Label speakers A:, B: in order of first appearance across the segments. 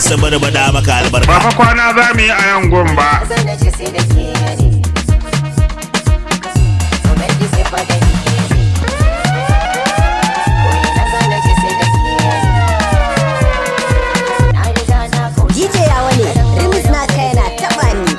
A: su barbada maka albarka.
B: Ba fa kwana za mu yi a yan gun ba.
C: DJ Yawale remix na kai na taba ni.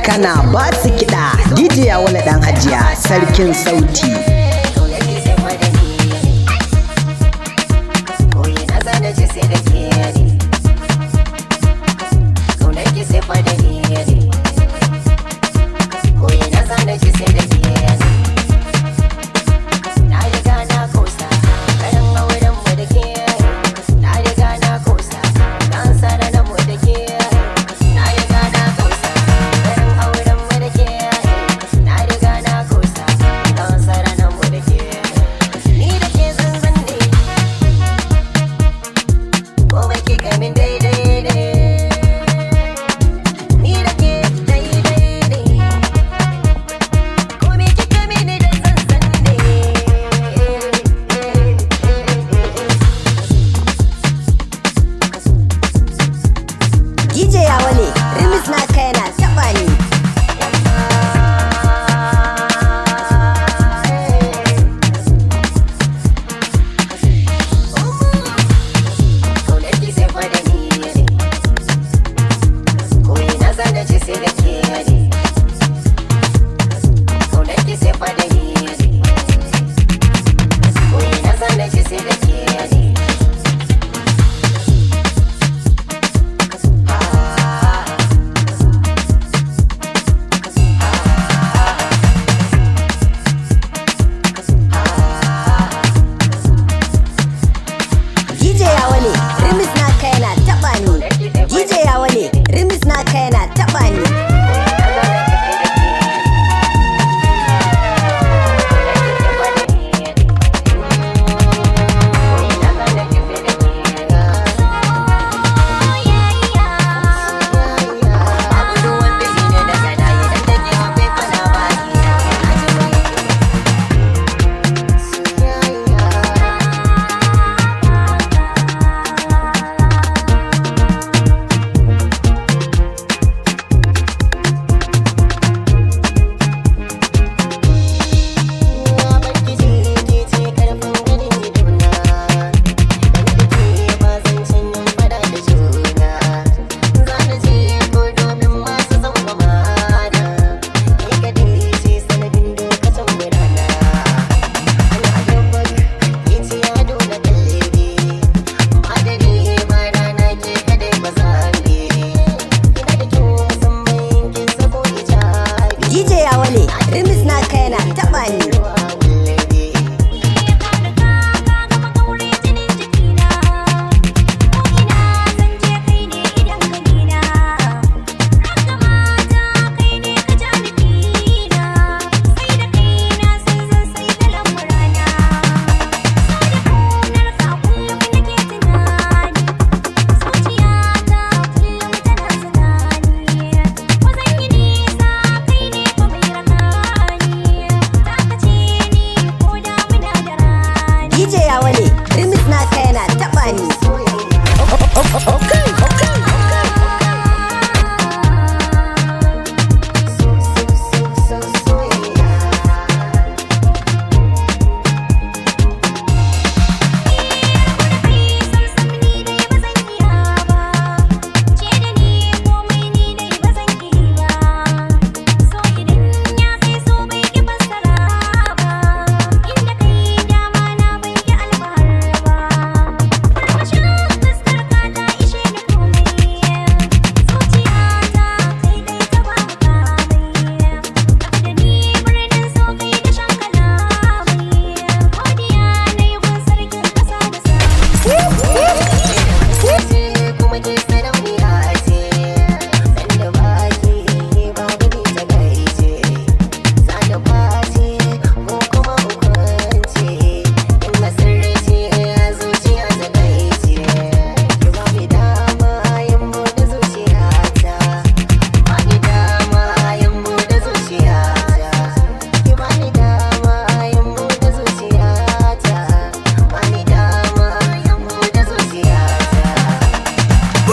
C: Kana ba su kiɗa DJ Yawale Dan Hajiya sarkin sauti. DJ Yawale remix na kai na taba ni. DJ Yawale remix na kai na taba ni. DJ Yawale remix na kai na taba ni. DJ Yawale remix na kai na taba ni.
D: Taka ce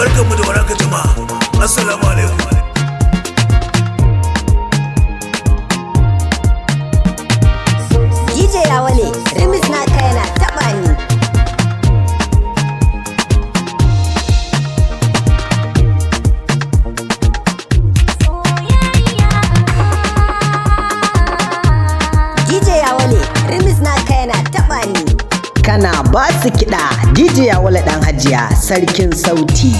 A: barkanmu da warhaka jama'a. Assalamu alaikum.
C: DJ Yawale, remix naka yana taɓa ni. DJ Yawale, remix naka yana taɓa ni.
D: Kana ba su kiɗa DJ Yawale Dan Hajiya sarkin sauti.